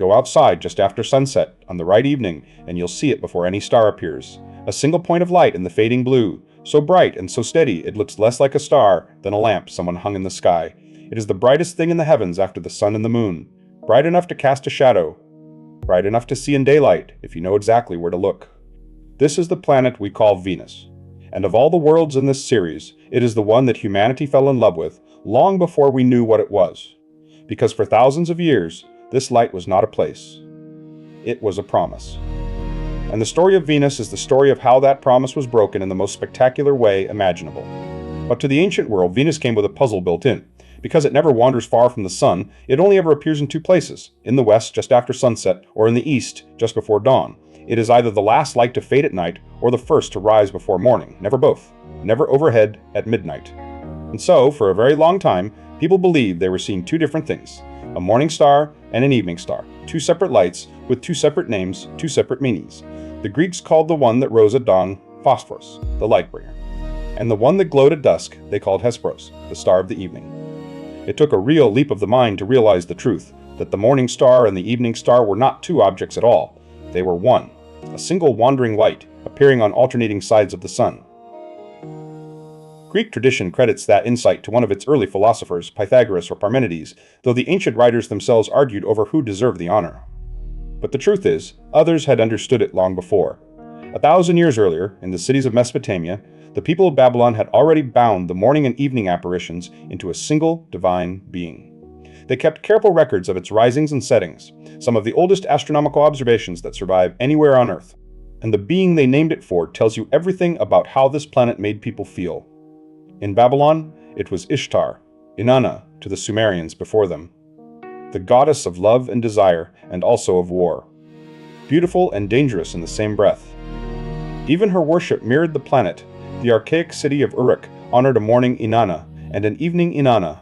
Go outside just after sunset on the right evening, and you'll see it before any star appears. A single point of light in the fading blue, so bright and so steady it looks less like a star than a lamp someone hung in the sky. It is the brightest thing in the heavens after the sun and the moon. Bright enough to cast a shadow. Bright enough to see in daylight, if you know exactly where to look. This is the planet we call Venus. And of all the worlds in this series, it is the one that humanity fell in love with long before we knew what it was. Because for thousands of years, this light was not a place. It was a promise. And the story of Venus is the story of how that promise was broken in the most spectacular way imaginable. But to the ancient world, Venus came with a puzzle built in. Because it never wanders far from the sun, it only ever appears in two places, in the west just after sunset, or in the east just before dawn. It is either the last light to fade at night, or the first to rise before morning, never both, never overhead at midnight. And so, for a very long time, people believed they were seeing two different things, a morning star and an evening star, two separate lights with two separate names, two separate meanings. The Greeks called the one that rose at dawn Phosphorus, the light bringer, and the one that glowed at dusk they called Hesperos, the star of the evening. It took a real leap of the mind to realize the truth, that the morning star and the evening star were not two objects at all. They were one, a single wandering light, appearing on alternating sides of the sun. Greek tradition credits that insight to one of its early philosophers, Pythagoras or Parmenides, though the ancient writers themselves argued over who deserved the honor. But the truth is, others had understood it long before. 1,000 years earlier, in the cities of Mesopotamia, the people of Babylon had already bound the morning and evening apparitions into a single divine being. They kept careful records of its risings and settings, some of the oldest astronomical observations that survive anywhere on Earth. And the being they named it for tells you everything about how this planet made people feel. In Babylon, it was Ishtar, Inanna to the Sumerians before them, the goddess of love and desire and also of war. Beautiful and dangerous in the same breath. Even her worship mirrored the planet. The archaic city of Uruk honored a morning Inanna and an evening Inanna.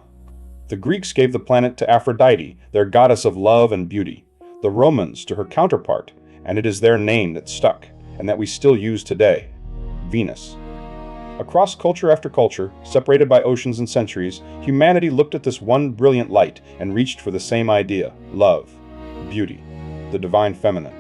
The Greeks gave the planet to Aphrodite, their goddess of love and beauty. The Romans to her counterpart, and it is their name that stuck, and that we still use today, Venus. Across culture after culture, separated by oceans and centuries, humanity looked at this one brilliant light and reached for the same idea, love, beauty, the divine feminine.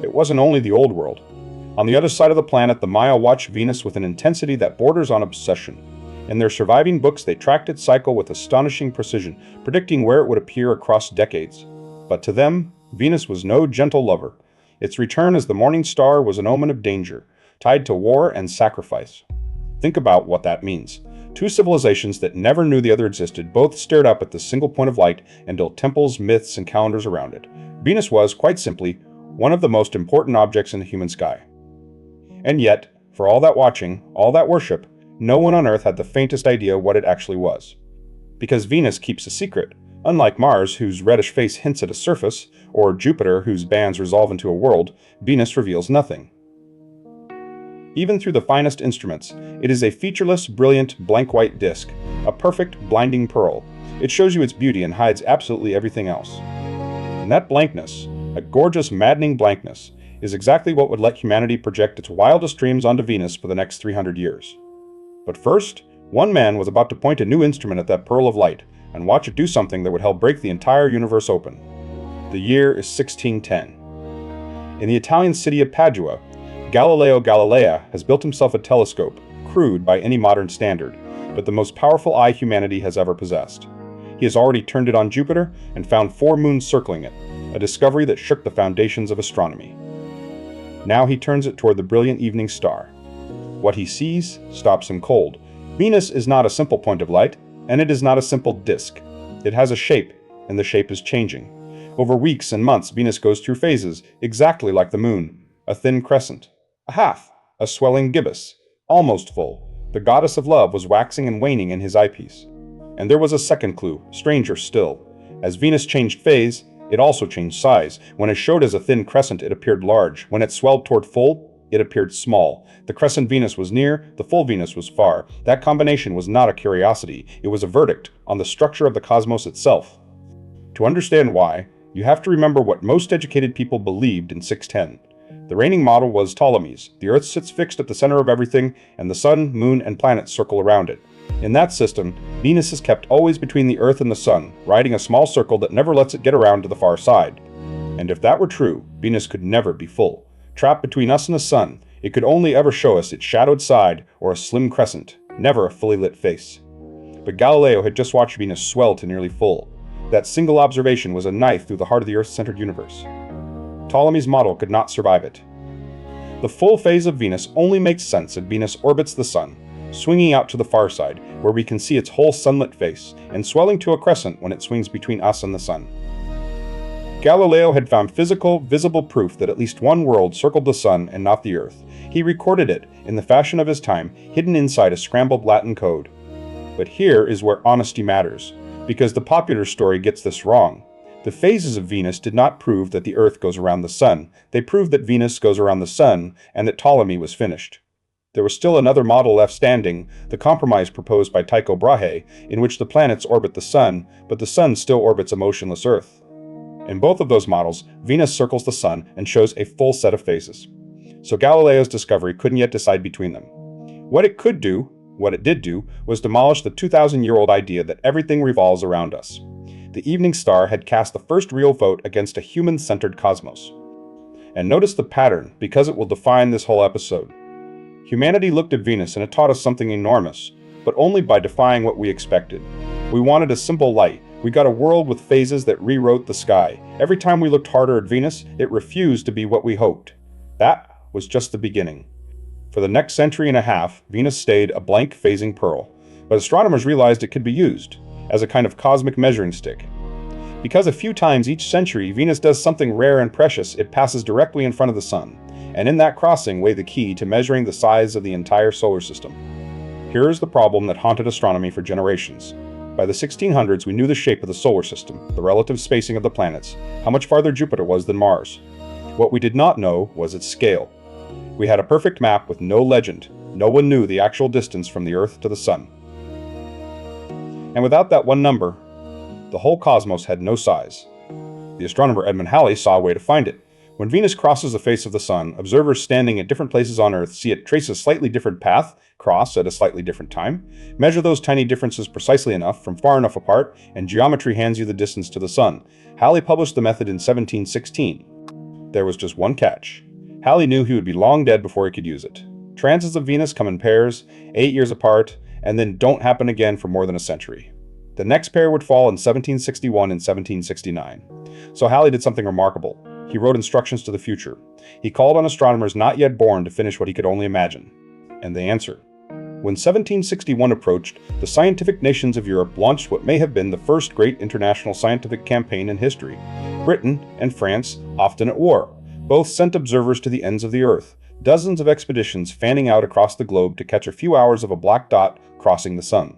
It wasn't only the old world. On the other side of the planet, the Maya watched Venus with an intensity that borders on obsession. In their surviving books, they tracked its cycle with astonishing precision, predicting where it would appear across decades. But to them, Venus was no gentle lover. Its return as the morning star was an omen of danger, tied to war and sacrifice. Think about what that means. Two civilizations that never knew the other existed both stared up at the single point of light and built temples, myths, and calendars around it. Venus was, quite simply, one of the most important objects in the human sky. And yet, for all that watching, all that worship, no one on Earth had the faintest idea what it actually was. Because Venus keeps a secret, unlike Mars, whose reddish face hints at a surface, or Jupiter, whose bands resolve into a world, Venus reveals nothing. Even through the finest instruments, it is a featureless, brilliant, blank white disk, a perfect, blinding pearl. It shows you its beauty and hides absolutely everything else. And that blankness, a gorgeous, maddening blankness, is exactly what would let humanity project its wildest dreams onto Venus for the next 300 years. But first, one man was about to point a new instrument at that pearl of light and watch it do something that would help break the entire universe open. The year is 1610. In the Italian city of Padua, Galileo Galilei has built himself a telescope, crude by any modern standard, but the most powerful eye humanity has ever possessed. He has already turned it on Jupiter and found 4 moons circling it, a discovery that shook the foundations of astronomy. Now he turns it toward the brilliant evening star. What he sees stops him cold. Venus is not a simple point of light, and it is not a simple disk. It has a shape, and the shape is changing. Over weeks and months, Venus goes through phases, exactly like the moon. A thin crescent, a half, a swelling gibbous, almost full. The goddess of love was waxing and waning in his eyepiece. And there was a second clue, stranger still. As Venus changed phase, it also changed size. When it showed as a thin crescent, it appeared large. When it swelled toward full, it appeared small. The crescent Venus was near, the full Venus was far. That combination was not a curiosity, it was a verdict on the structure of the cosmos itself. To understand why, you have to remember what most educated people believed in 610. The reigning model was Ptolemy's. The Earth sits fixed at the center of everything, and the sun, moon, and planets circle around it. In that system, Venus is kept always between the Earth and the sun, riding a small circle that never lets it get around to the far side. And if that were true, Venus could never be full. Trapped between us and the sun, it could only ever show us its shadowed side or a slim crescent, never a fully lit face. But Galileo had just watched Venus swell to nearly full. That single observation was a knife through the heart of the Earth-centered universe. Ptolemy's model could not survive it. The full phase of Venus only makes sense if Venus orbits the sun, swinging out to the far side, where we can see its whole sunlit face, and swelling to a crescent when it swings between us and the sun. Galileo had found physical, visible proof that at least one world circled the sun and not the Earth. He recorded it, in the fashion of his time, hidden inside a scrambled Latin code. But here is where honesty matters, because the popular story gets this wrong. The phases of Venus did not prove that the Earth goes around the sun. They proved that Venus goes around the sun, and that Ptolemy was finished. There was still another model left standing, the compromise proposed by Tycho Brahe, in which the planets orbit the sun, but the sun still orbits a motionless Earth. In both of those models, Venus circles the sun and shows a full set of phases. So Galileo's discovery couldn't yet decide between them. What it did do, was demolish the 2,000-year-old idea that everything revolves around us. The evening star had cast the first real vote against a human-centered cosmos. And notice the pattern, because it will define this whole episode. Humanity looked at Venus and it taught us something enormous, but only by defying what we expected. We wanted a simple light. We got a world with phases that rewrote the sky. Every time we looked harder at Venus, it refused to be what we hoped. That was just the beginning. For the next century and a half, Venus stayed a blank phasing pearl, but astronomers realized it could be used as a kind of cosmic measuring stick. Because a few times each century Venus does something rare and precious, it passes directly in front of the sun, and in that crossing lay the key to measuring the size of the entire solar system. Here is the problem that haunted astronomy for generations. By the 1600s, we knew the shape of the solar system, the relative spacing of the planets, how much farther Jupiter was than Mars. What we did not know was its scale. We had a perfect map with no legend. No one knew the actual distance from the Earth to the Sun. And without that one number, the whole cosmos had no size. The astronomer Edmund Halley saw a way to find it. When Venus crosses the face of the Sun, observers standing at different places on Earth see it trace a slightly different path, cross at a slightly different time, measure those tiny differences precisely enough from far enough apart, and geometry hands you the distance to the Sun. Halley published the method in 1716. There was just one catch. Halley knew he would be long dead before he could use it. Transits of Venus come in pairs, 8 years apart, and then don't happen again for more than a century. The next pair would fall in 1761 and 1769. So Halley did something remarkable. He wrote instructions to the future. He called on astronomers not yet born to finish what he could only imagine. And they answered. When 1761 approached, the scientific nations of Europe launched what may have been the first great international scientific campaign in history. Britain and France, often at war, both sent observers to the ends of the Earth, dozens of expeditions fanning out across the globe to catch a few hours of a black dot crossing the sun.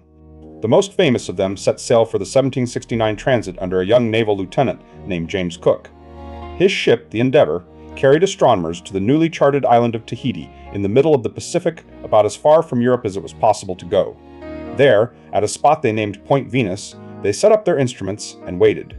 The most famous of them set sail for the 1769 transit under a young naval lieutenant named James Cook. His ship, the Endeavour, carried astronomers to the newly charted island of Tahiti in the middle of the Pacific, about as far from Europe as it was possible to go. There, at a spot they named Point Venus, they set up their instruments and waited.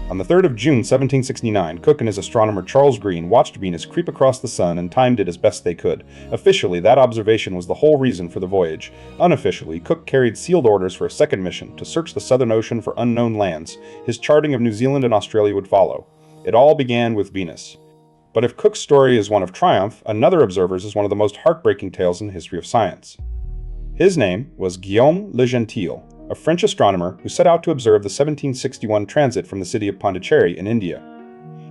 On the 3rd of June 1769, Cook and his astronomer Charles Green watched Venus creep across the sun and timed it as best they could. Officially, that observation was the whole reason for the voyage. Unofficially, Cook carried sealed orders for a second mission to search the Southern Ocean for unknown lands. His charting of New Zealand and Australia would follow. It all began with Venus. But if Cook's story is one of triumph, another observer's is one of the most heartbreaking tales in the history of science. His name was Guillaume Le Gentil, a French astronomer who set out to observe the 1761 transit from the city of Pondicherry in India.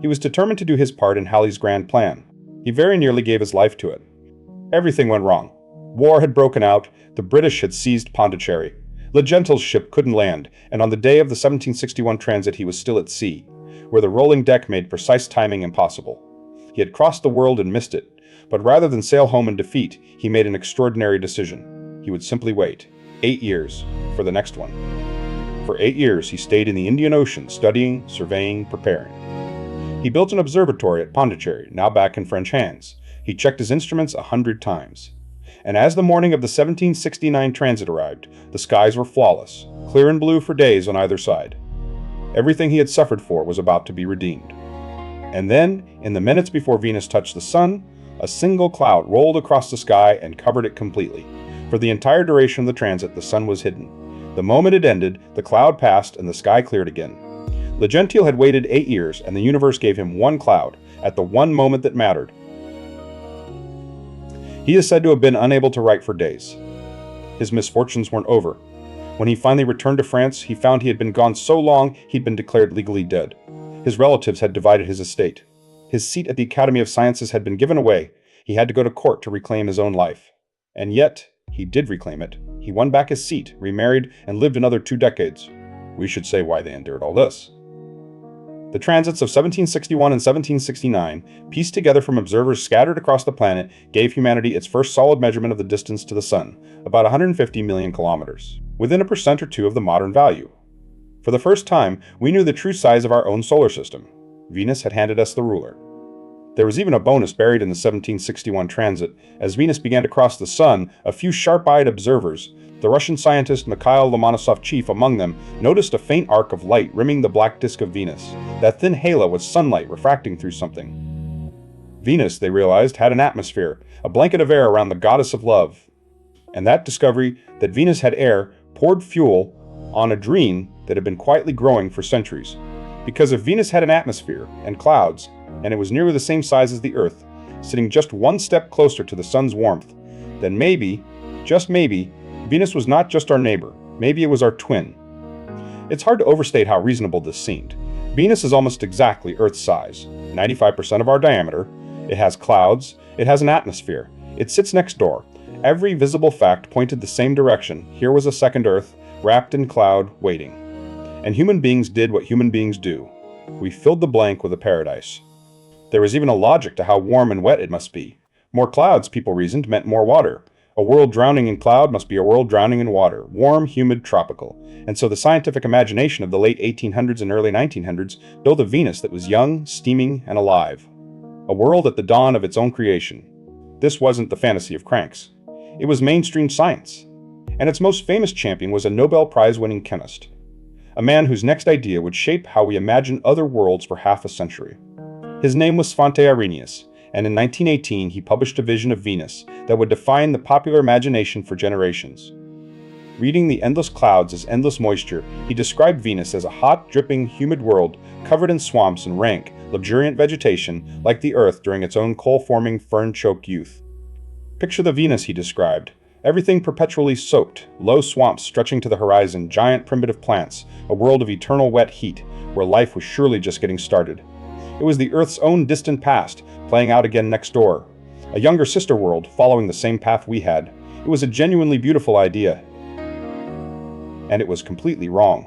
He was determined to do his part in Halley's grand plan. He very nearly gave his life to it. Everything went wrong. War had broken out, the British had seized Pondicherry. Le Gentil's ship couldn't land, and on the day of the 1761 transit he was still at sea, where the rolling deck made precise timing impossible. He had crossed the world and missed it, but rather than sail home in defeat, he made an extraordinary decision. He would simply wait 8 years for the next one. For 8 years he stayed in the Indian Ocean, studying, surveying, preparing. He built an observatory at Pondicherry, now back in French hands. He checked his instruments 100 times. And as the morning of the 1769 transit arrived, the skies were flawless, clear and blue for days on either side. Everything he had suffered for was about to be redeemed. And then, in the minutes before Venus touched the sun, a single cloud rolled across the sky and covered it completely. For the entire duration of the transit, the sun was hidden. The moment it ended, the cloud passed and the sky cleared again. Le Gentil had waited 8 years, and the universe gave him one cloud, at the one moment that mattered. He is said to have been unable to write for days. His misfortunes weren't over. When he finally returned to France, he found he had been gone so long he'd been declared legally dead. His relatives had divided his estate. His seat at the Academy of Sciences had been given away. He had to go to court to reclaim his own life. And yet, he did reclaim it. He won back his seat, remarried, and lived another 2 decades. We should say why they endured all this. The transits of 1761 and 1769, pieced together from observers scattered across the planet, gave humanity its first solid measurement of the distance to the sun, about 150 million kilometers, within 1% or 2% of the modern value. For the first time, we knew the true size of our own solar system. Venus had handed us the ruler. There was even a bonus buried in the 1761 transit. As Venus began to cross the sun, a few sharp-eyed observers, the Russian scientist Mikhail Lomonosov chief among them, noticed a faint arc of light rimming the black disk of Venus. That thin halo was sunlight refracting through something. Venus, they realized, had an atmosphere, a blanket of air around the goddess of love. And that discovery, that Venus had air, poured fuel on a dream that had been quietly growing for centuries. Because if Venus had an atmosphere and clouds, and it was nearly the same size as the Earth, sitting just one step closer to the sun's warmth, then maybe, just maybe, Venus was not just our neighbor, maybe it was our twin. It's hard to overstate how reasonable this seemed. Venus is almost exactly Earth's size, 95% of our diameter. It has clouds, it has an atmosphere, it sits next door. Every visible fact pointed the same direction. Here was a second Earth, wrapped in cloud, waiting. And human beings did what human beings do. We filled the blank with a paradise. There was even a logic to how warm and wet it must be. More clouds, people reasoned, meant more water. A world drowning in cloud must be a world drowning in water, warm, humid, tropical. And so the scientific imagination of the late 1800s and early 1900s built a Venus that was young, steaming, and alive. A world at the dawn of its own creation. This wasn't the fantasy of cranks. It was mainstream science. And its most famous champion was a Nobel Prize-winning chemist. A man whose next idea would shape how we imagine other worlds for half a century. His name was Svante Arrhenius, and in 1918 he published a vision of Venus that would define the popular imagination for generations. Reading the endless clouds as endless moisture, he described Venus as a hot, dripping, humid world covered in swamps and rank, luxuriant vegetation like the Earth during its own coal-forming, fern-choked youth. Picture the Venus he described. Everything perpetually soaked, low swamps stretching to the horizon, giant primitive plants, a world of eternal wet heat, where life was surely just getting started. It was the Earth's own distant past, playing out again next door. A younger sister world, following the same path we had. It was a genuinely beautiful idea. And it was completely wrong.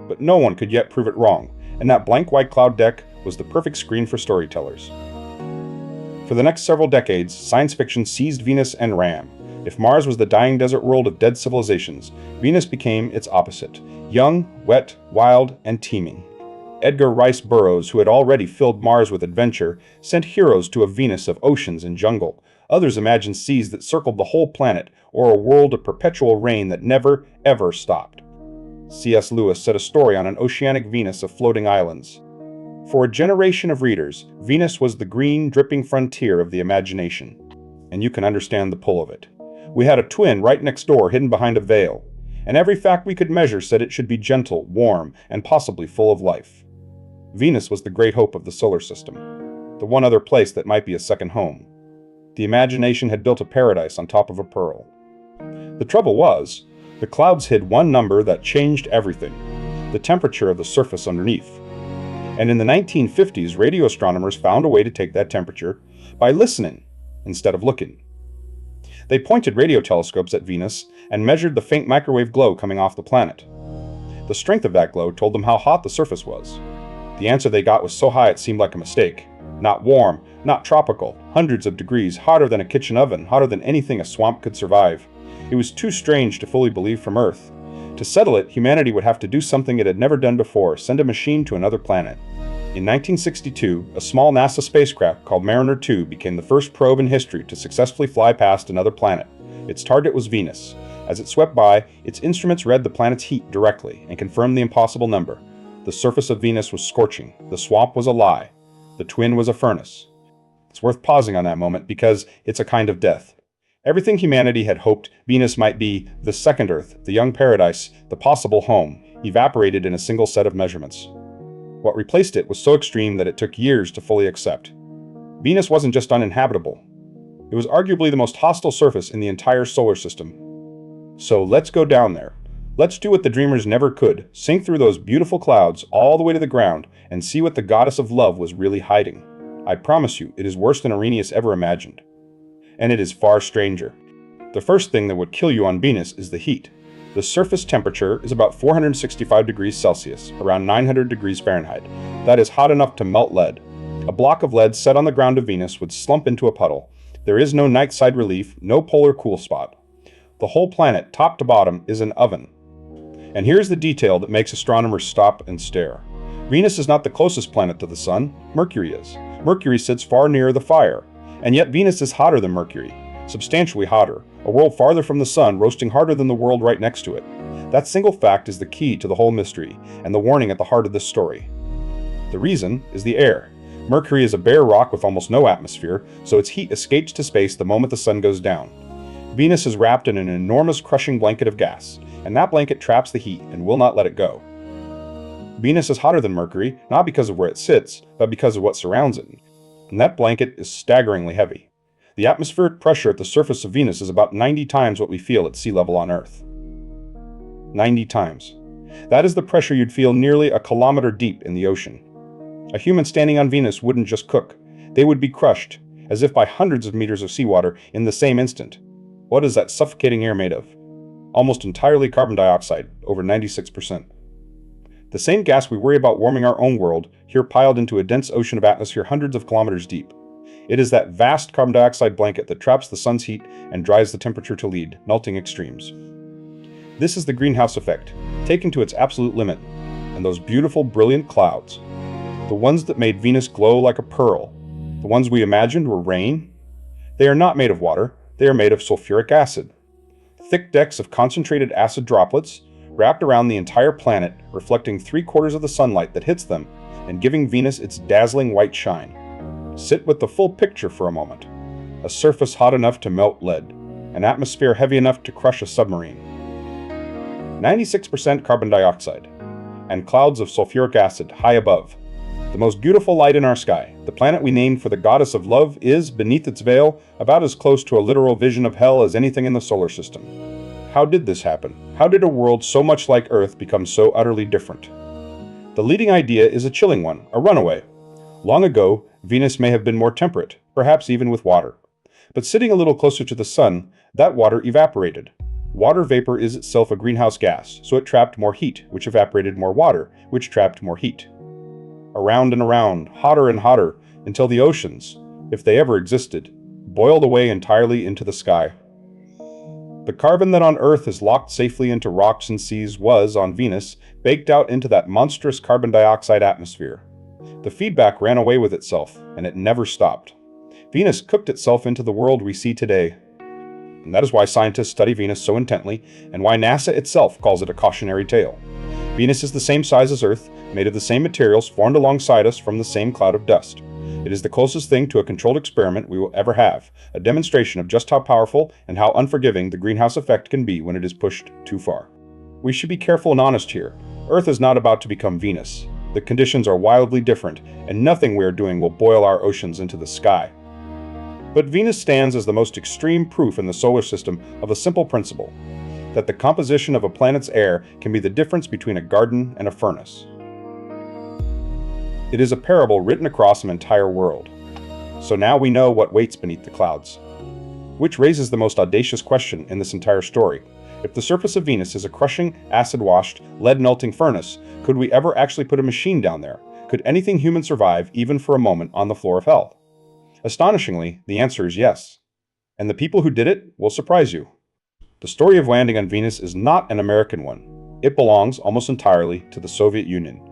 But no one could yet prove it wrong, and that blank white cloud deck was the perfect screen for storytellers. For the next several decades, science fiction seized Venus and ran. If Mars was the dying desert world of dead civilizations, Venus became its opposite. Young, wet, wild, and teeming. Edgar Rice Burroughs, who had already filled Mars with adventure, sent heroes to a Venus of oceans and jungle. Others imagined seas that circled the whole planet, or a world of perpetual rain that never, ever stopped. C.S. Lewis set a story on an oceanic Venus of floating islands. For a generation of readers, Venus was the green, dripping frontier of the imagination. And you can understand the pull of it. We had a twin right next door, hidden behind a veil. And every fact we could measure said it should be gentle, warm, and possibly full of life. Venus was the great hope of the solar system, the one other place that might be a second home. The imagination had built a paradise on top of a pearl. The trouble was, the clouds hid one number that changed everything: the temperature of the surface underneath. And in the 1950s, radio astronomers found a way to take that temperature by listening instead of looking. They pointed radio telescopes at Venus and measured the faint microwave glow coming off the planet. The strength of that glow told them how hot the surface was. The answer they got was so high it seemed like a mistake. Not warm, not tropical, hundreds of degrees, hotter than a kitchen oven, hotter than anything a swamp could survive. It was too strange to fully believe from Earth. To settle it, humanity would have to do something it had never done before: send a machine to another planet. In 1962, a small NASA spacecraft called Mariner 2 became the first probe in history to successfully fly past another planet. Its target was Venus. As it swept by, its instruments read the planet's heat directly and confirmed the impossible number. The surface of Venus was scorching. The swamp was a lie. The twin was a furnace. It's worth pausing on that moment because it's a kind of death. Everything humanity had hoped Venus might be, the second Earth, the young paradise, the possible home, evaporated in a single set of measurements. What replaced it was so extreme that it took years to fully accept. Venus wasn't just uninhabitable. It was arguably the most hostile surface in the entire solar system. So let's go down there. Let's do what the dreamers never could, sink through those beautiful clouds all the way to the ground and see what the goddess of love was really hiding. I promise you, it is worse than Arrhenius ever imagined. And it is far stranger. The first thing that would kill you on Venus is the heat. The surface temperature is about 465 degrees Celsius, around 900 degrees Fahrenheit. That is hot enough to melt lead. A block of lead set on the ground of Venus would slump into a puddle. There is no night side relief, no polar cool spot. The whole planet, top to bottom, is an oven. And here's the detail that makes astronomers stop and stare. Venus is not the closest planet to the Sun, Mercury is. Mercury sits far nearer the fire. And yet Venus is hotter than Mercury, substantially hotter, a world farther from the Sun roasting harder than the world right next to it. That single fact is the key to the whole mystery, and the warning at the heart of this story. The reason is the air. Mercury is a bare rock with almost no atmosphere, so its heat escapes to space the moment the Sun goes down. Venus is wrapped in an enormous crushing blanket of gas, and that blanket traps the heat and will not let it go. Venus is hotter than Mercury, not because of where it sits, but because of what surrounds it. And that blanket is staggeringly heavy. The atmospheric pressure at the surface of Venus is about 90 times what we feel at sea level on Earth. 90 times. That is the pressure you'd feel nearly a kilometer deep in the ocean. A human standing on Venus wouldn't just cook. They would be crushed, as if by hundreds of meters of seawater in the same instant. What is that suffocating air made of? Almost entirely carbon dioxide, over 96%. The same gas we worry about warming our own world, here piled into a dense ocean of atmosphere hundreds of kilometers deep. It is that vast carbon dioxide blanket that traps the sun's heat and drives the temperature to lead, melting extremes. This is the greenhouse effect, taken to its absolute limit. And those beautiful, brilliant clouds, the ones that made Venus glow like a pearl, the ones we imagined were rain, they are not made of water, they are made of sulfuric acid. Thick decks of concentrated acid droplets, wrapped around the entire planet, reflecting 3/4 of the sunlight that hits them and giving Venus its dazzling white shine. Sit with the full picture for a moment. A surface hot enough to melt lead, an atmosphere heavy enough to crush a submarine. 96% carbon dioxide, and clouds of sulfuric acid high above. The most beautiful light in our sky, the planet we named for the goddess of love, is, beneath its veil, about as close to a literal vision of hell as anything in the solar system. How did this happen? How did a world so much like Earth become so utterly different? The leading idea is a chilling one, a runaway. Long ago, Venus may have been more temperate, perhaps even with water. But sitting a little closer to the Sun, that water evaporated. Water vapor is itself a greenhouse gas, so it trapped more heat, which evaporated more water, which trapped more heat. Around and around, hotter and hotter, until the oceans, if they ever existed, boiled away entirely into the sky. The carbon that on Earth is locked safely into rocks and seas was, on Venus, baked out into that monstrous carbon dioxide atmosphere. The feedback ran away with itself, and it never stopped. Venus cooked itself into the world we see today. And that is why scientists study Venus so intently, and why NASA itself calls it a cautionary tale. Venus is the same size as Earth, made of the same materials formed alongside us from the same cloud of dust. It is the closest thing to a controlled experiment we will ever have, a demonstration of just how powerful and how unforgiving the greenhouse effect can be when it is pushed too far. We should be careful and honest here. Earth is not about to become Venus. The conditions are wildly different, and nothing we are doing will boil our oceans into the sky. But Venus stands as the most extreme proof in the solar system of a simple principle, that the composition of a planet's air can be the difference between a garden and a furnace. It is a parable written across an entire world. So now we know what waits beneath the clouds. Which raises the most audacious question in this entire story. If the surface of Venus is a crushing, acid-washed, lead-melting furnace, could we ever actually put a machine down there? Could anything human survive, even for a moment, on the floor of hell? Astonishingly, the answer is yes. And the people who did it will surprise you. The story of landing on Venus is not an American one. It belongs, almost entirely, to the Soviet Union.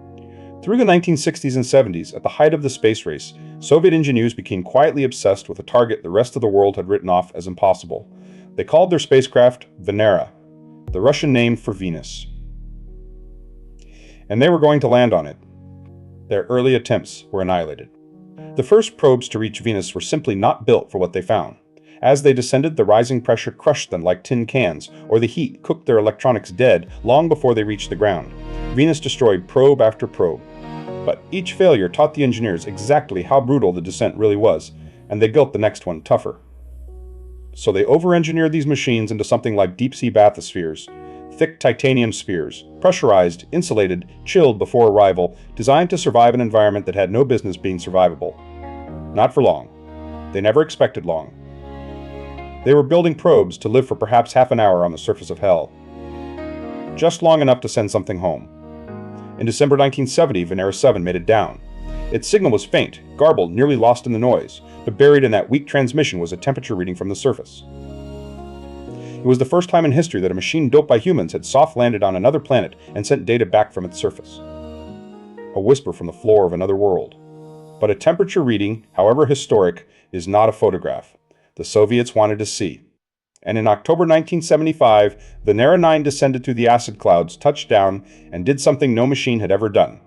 Through the 1960s and 70s, at the height of the space race, Soviet engineers became quietly obsessed with a target the rest of the world had written off as impossible. They called their spacecraft Venera, the Russian name for Venus. And they were going to land on it. Their early attempts were annihilated. The first probes to reach Venus were simply not built for what they found. As they descended, the rising pressure crushed them like tin cans, or the heat cooked their electronics dead long before they reached the ground. Venus destroyed probe after probe. But each failure taught the engineers exactly how brutal the descent really was, and they built the next one tougher. So they over-engineered these machines into something like deep-sea bathyspheres, thick titanium spheres, pressurized, insulated, chilled before arrival, designed to survive an environment that had no business being survivable. Not for long. They never expected long. They were building probes to live for perhaps half an hour on the surface of hell. Just long enough to send something home. In December 1970, Venera 7 made it down. Its signal was faint, garbled, nearly lost in the noise, but buried in that weak transmission was a temperature reading from the surface. It was the first time in history that a machine built by humans had soft-landed on another planet and sent data back from its surface. A whisper from the floor of another world. But a temperature reading, however historic, is not a photograph. The Soviets wanted to see. And in October 1975, Venera 9 descended through the acid clouds, touched down, and did something no machine had ever done.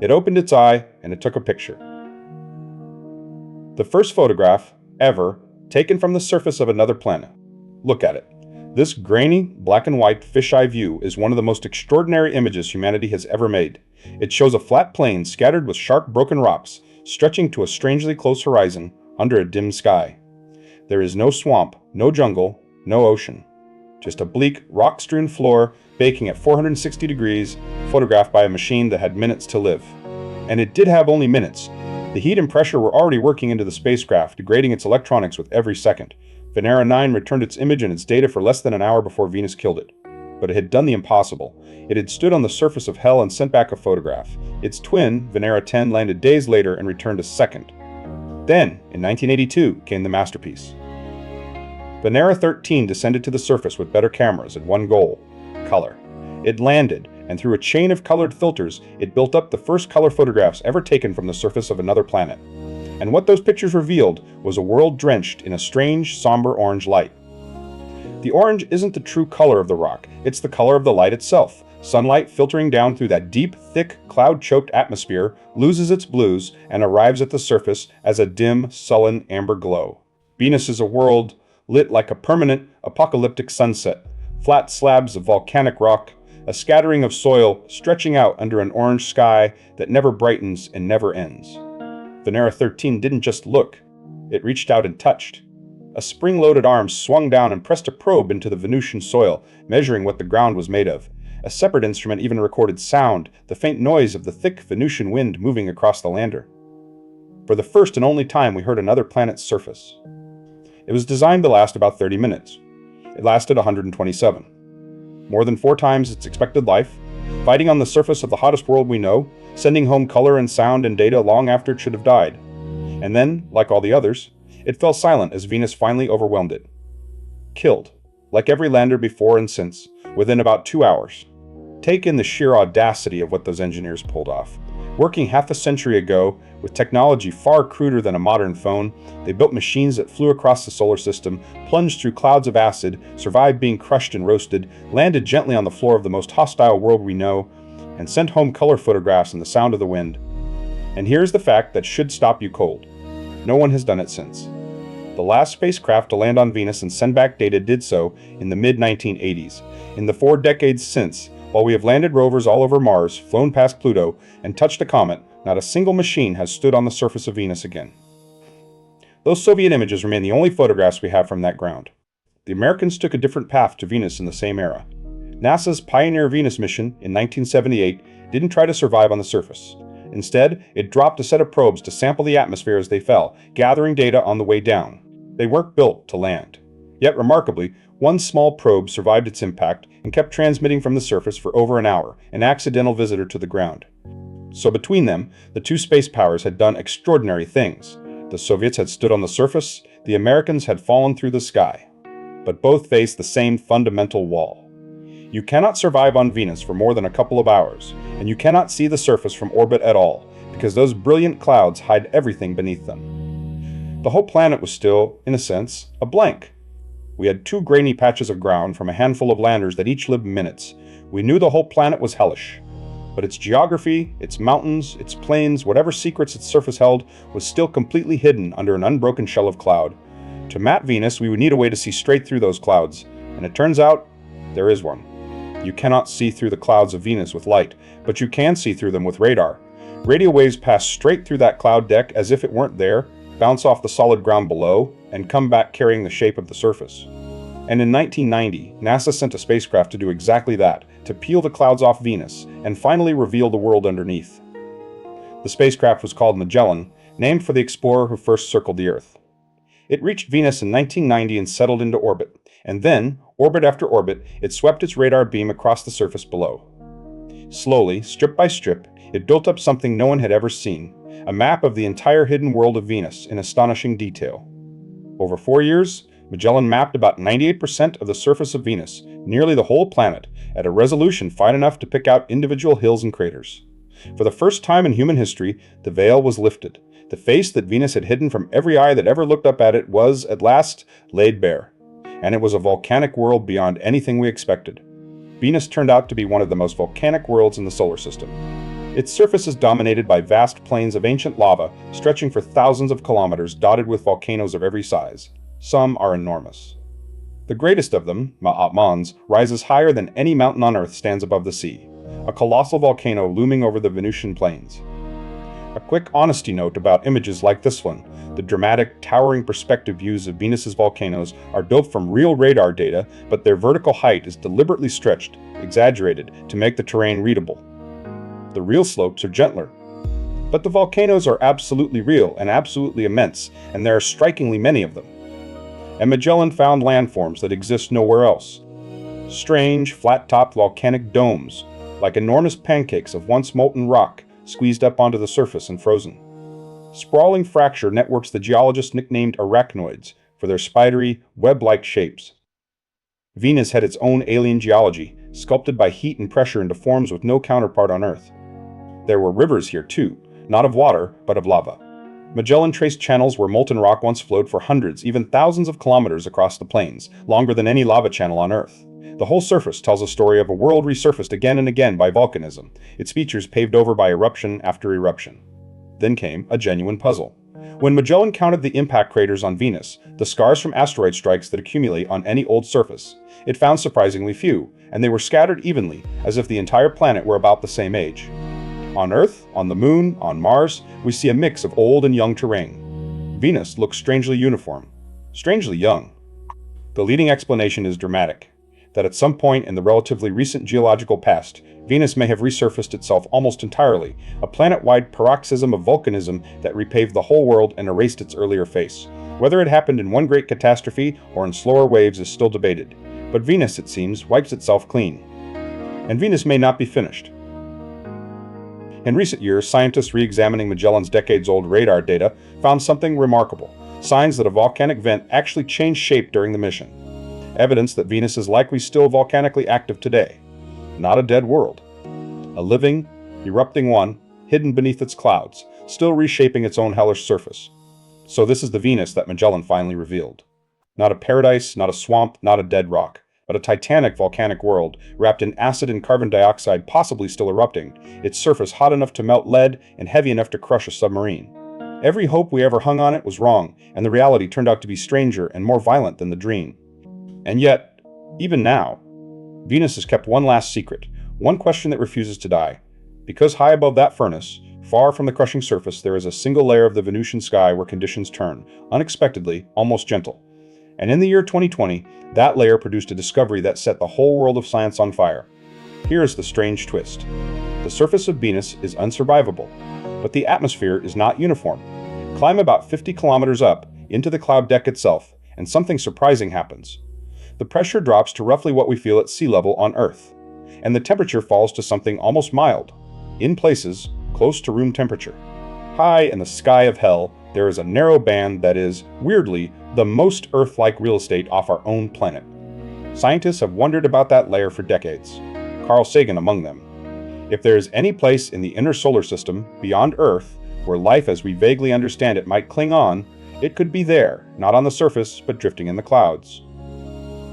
It opened its eye, and it took a picture. The first photograph, ever, taken from the surface of another planet. Look at it. This grainy, black and white fisheye view is one of the most extraordinary images humanity has ever made. It shows a flat plain scattered with sharp broken rocks, stretching to a strangely close horizon under a dim sky. There is no swamp, no jungle, no ocean. Just a bleak, rock-strewn floor baking at 460 degrees, photographed by a machine that had minutes to live. And it did have only minutes. The heat and pressure were already working into the spacecraft, degrading its electronics with every second. Venera 9 returned its image and its data for less than an hour before Venus killed it. But it had done the impossible. It had stood on the surface of hell and sent back a photograph. Its twin, Venera 10, landed days later and returned a second. Then, in 1982, came the masterpiece. Venera 13 descended to the surface with better cameras and one goal: color. It landed, and through a chain of colored filters, it built up the first color photographs ever taken from the surface of another planet. And what those pictures revealed was a world drenched in a strange, somber orange light. The orange isn't the true color of the rock, it's the color of the light itself. Sunlight filtering down through that deep, thick, cloud-choked atmosphere loses its blues and arrives at the surface as a dim, sullen amber glow. Venus is a world lit like a permanent, apocalyptic sunset. Flat slabs of volcanic rock, a scattering of soil stretching out under an orange sky that never brightens and never ends. Venera 13 didn't just look, it reached out and touched. A spring-loaded arm swung down and pressed a probe into the Venusian soil, measuring what the ground was made of. A separate instrument even recorded sound, the faint noise of the thick Venusian wind moving across the lander. For the first and only time, we heard another planet's surface. It was designed to last about 30 minutes. It lasted 127. More than 4 times its expected life, fighting on the surface of the hottest world we know, sending home color and sound and data long after it should have died. And then, like all the others, it fell silent as Venus finally overwhelmed it. Killed, like every lander before and since, within about 2 hours. Take in the sheer audacity of what those engineers pulled off. Working half a century ago, with technology far cruder than a modern phone, they built machines that flew across the solar system, plunged through clouds of acid, survived being crushed and roasted, landed gently on the floor of the most hostile world we know, and sent home color photographs and the sound of the wind. And here's the fact that should stop you cold. No one has done it since. The last spacecraft to land on Venus and send back data did so in the mid-1980s. In the 4 decades since, while we have landed rovers all over Mars, flown past Pluto, and touched a comet, not a single machine has stood on the surface of Venus again. Those Soviet images remain the only photographs we have from that ground. The Americans took a different path to Venus in the same era. NASA's Pioneer Venus mission in 1978 didn't try to survive on the surface. Instead, it dropped a set of probes to sample the atmosphere as they fell, gathering data on the way down. They weren't built to land. Yet, remarkably, one small probe survived its impact and kept transmitting from the surface for over an hour, an accidental visitor to the ground. So between them, the 2 space powers had done extraordinary things. The Soviets had stood on the surface, the Americans had fallen through the sky. But both faced the same fundamental wall. You cannot survive on Venus for more than a couple of hours, and you cannot see the surface from orbit at all, because those brilliant clouds hide everything beneath them. The whole planet was still, in a sense, a blank. We had 2 grainy patches of ground from a handful of landers that each lived minutes. We knew the whole planet was hellish. But its geography, its mountains, its plains, whatever secrets its surface held, was still completely hidden under an unbroken shell of cloud. To map Venus, we would need a way to see straight through those clouds, and it turns out, there is one. You cannot see through the clouds of Venus with light, but you can see through them with radar. Radio waves pass straight through that cloud deck as if it weren't there, bounce off the solid ground below, and come back carrying the shape of the surface. And in 1990, NASA sent a spacecraft to do exactly that, to peel the clouds off Venus and finally reveal the world underneath. The spacecraft was called Magellan, named for the explorer who first circled the Earth. It reached Venus in 1990 and settled into orbit, and then, orbit after orbit, it swept its radar beam across the surface below. Slowly, strip by strip, it built up something no one had ever seen, a map of the entire hidden world of Venus in astonishing detail. Over 4 years, Magellan mapped about 98% of the surface of Venus, nearly the whole planet, at a resolution fine enough to pick out individual hills and craters. For the first time in human history, the veil was lifted. The face that Venus had hidden from every eye that ever looked up at it was, at last, laid bare. And it was a volcanic world beyond anything we expected. Venus turned out to be one of the most volcanic worlds in the solar system. Its surface is dominated by vast plains of ancient lava, stretching for thousands of kilometers, dotted with volcanoes of every size. Some are enormous. The greatest of them, Ma'at Mons, rises higher than any mountain on Earth stands above the sea, a colossal volcano looming over the Venusian plains. A quick honesty note about images like this one: the dramatic, towering perspective views of Venus's volcanoes are built from real radar data, but their vertical height is deliberately stretched, exaggerated, to make the terrain readable. The real slopes are gentler. But the volcanoes are absolutely real and absolutely immense, and there are strikingly many of them. And Magellan found landforms that exist nowhere else. Strange, flat-topped volcanic domes, like enormous pancakes of once molten rock, squeezed up onto the surface and frozen. Sprawling fracture networks the geologists nicknamed arachnoids for their spidery, web-like shapes. Venus had its own alien geology, sculpted by heat and pressure into forms with no counterpart on Earth. There were rivers here too, not of water, but of lava. Magellan traced channels where molten rock once flowed for hundreds, even thousands of kilometers across the plains, longer than any lava channel on Earth. The whole surface tells a story of a world resurfaced again and again by volcanism, its features paved over by eruption after eruption. Then came a genuine puzzle. When Magellan counted the impact craters on Venus, the scars from asteroid strikes that accumulate on any old surface, it found surprisingly few, and they were scattered evenly, as if the entire planet were about the same age. On Earth, on the Moon, on Mars, we see a mix of old and young terrain. Venus looks strangely uniform, strangely young. The leading explanation is dramatic, that at some point in the relatively recent geological past, Venus may have resurfaced itself almost entirely, a planet-wide paroxysm of volcanism that repaved the whole world and erased its earlier face. Whether it happened in one great catastrophe or in slower waves is still debated, but Venus, it seems, wipes itself clean. And Venus may not be finished. In recent years, scientists re-examining Magellan's decades-old radar data found something remarkable: signs that a volcanic vent actually changed shape during the mission. Evidence that Venus is likely still volcanically active today. Not a dead world. A living, erupting one, hidden beneath its clouds, still reshaping its own hellish surface. So this is the Venus that Magellan finally revealed. Not a paradise, not a swamp, not a dead rock, but a titanic volcanic world, wrapped in acid and carbon dioxide, possibly still erupting, its surface hot enough to melt lead and heavy enough to crush a submarine. Every hope we ever hung on it was wrong, and the reality turned out to be stranger and more violent than the dream. And yet, even now, Venus has kept one last secret, one question that refuses to die. Because high above that furnace, far from the crushing surface, there is a single layer of the Venusian sky where conditions turn, unexpectedly, almost gentle. And in the year 2020, that layer produced a discovery that set the whole world of science on fire. Here is the strange twist. The surface of Venus is unsurvivable, but the atmosphere is not uniform. Climb about 50 kilometers up into the cloud deck itself, and something surprising happens. The pressure drops to roughly what we feel at sea level on Earth, and the temperature falls to something almost mild, in places close to room temperature. High in the sky of hell, there is a narrow band that is, weirdly, the most Earth-like real estate off our own planet. Scientists have wondered about that layer for decades, Carl Sagan among them. If there is any place in the inner solar system, beyond Earth, where life as we vaguely understand it might cling on, it could be there, not on the surface, but drifting in the clouds.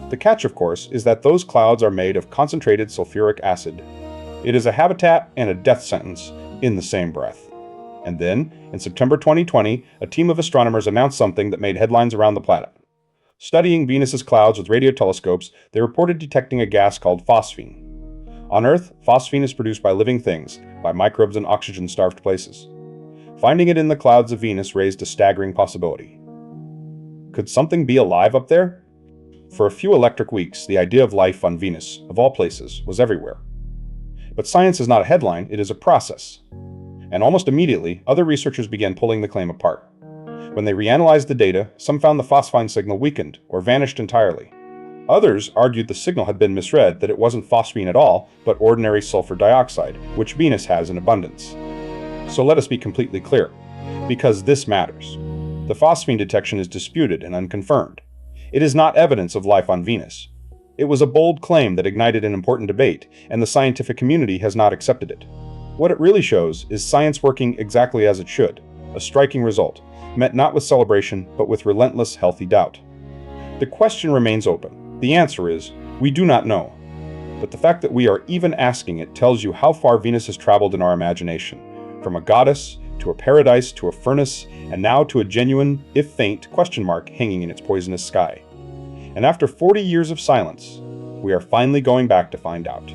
The catch, of course, is that those clouds are made of concentrated sulfuric acid. It is a habitat and a death sentence in the same breath. And then, in September 2020, a team of astronomers announced something that made headlines around the planet. Studying Venus's clouds with radio telescopes, they reported detecting a gas called phosphine. On Earth, phosphine is produced by living things, by microbes in oxygen-starved places. Finding it in the clouds of Venus raised a staggering possibility. Could something be alive up there? For a few electric weeks, the idea of life on Venus, of all places, was everywhere. But science is not a headline, it is a process. And almost immediately, other researchers began pulling the claim apart. When they reanalyzed the data, some found the phosphine signal weakened or vanished entirely. Others argued the signal had been misread, that it wasn't phosphine at all, but ordinary sulfur dioxide, which Venus has in abundance. So let us be completely clear, because this matters. The phosphine detection is disputed and unconfirmed. It is not evidence of life on Venus. It was a bold claim that ignited an important debate, and the scientific community has not accepted it. What it really shows is science working exactly as it should, a striking result, met not with celebration, but with relentless, healthy doubt. The question remains open. The answer is, we do not know. But the fact that we are even asking it tells you how far Venus has traveled in our imagination, from a goddess, to a paradise, to a furnace, and now to a genuine, if faint, question mark hanging in its poisonous sky. And after 40 years of silence, we are finally going back to find out.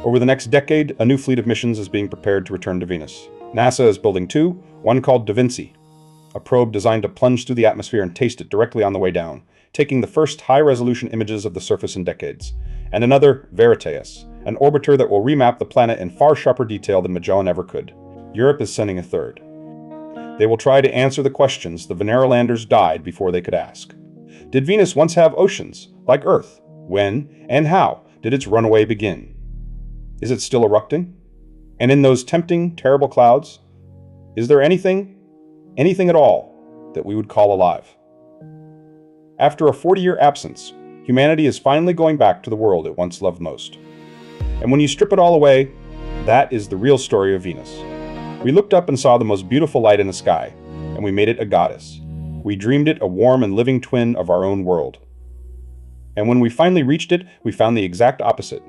Over the next decade, a new fleet of missions is being prepared to return to Venus. NASA is building two, one called Da Vinci, a probe designed to plunge through the atmosphere and taste it directly on the way down, taking the first high-resolution images of the surface in decades, and another, Veritas, an orbiter that will remap the planet in far sharper detail than Magellan ever could. Europe is sending a third. They will try to answer the questions the Venera landers died before they could ask. Did Venus once have oceans, like Earth? When and how did its runaway begin? Is it still erupting? And in those tempting, terrible clouds, is there anything at all, that we would call alive? After a 40-year absence, humanity is finally going back to the world it once loved most. And when you strip it all away, that is the real story of Venus. We looked up and saw the most beautiful light in the sky, and we made it a goddess. We dreamed it a warm and living twin of our own world. And when we finally reached it, we found the exact opposite.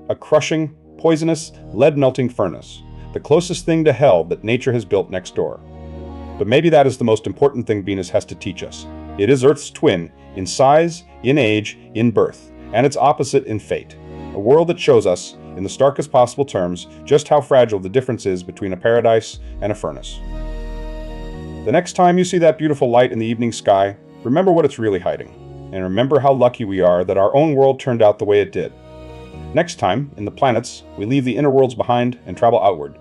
A crushing, poisonous, lead-melting furnace, the closest thing to hell that nature has built next door. But maybe that is the most important thing Venus has to teach us. It is Earth's twin, in size, in age, in birth, and its opposite in fate. A world that shows us, in the starkest possible terms, just how fragile the difference is between a paradise and a furnace. The next time you see that beautiful light in the evening sky, remember what it's really hiding. And remember how lucky we are that our own world turned out the way it did. Next time, in the planets, we leave the inner worlds behind and travel outward,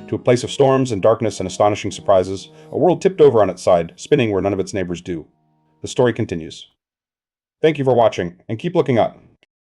to a place of storms and darkness and astonishing surprises, a world tipped over on its side, spinning where none of its neighbors do. The story continues. Thank you for watching, and keep looking up.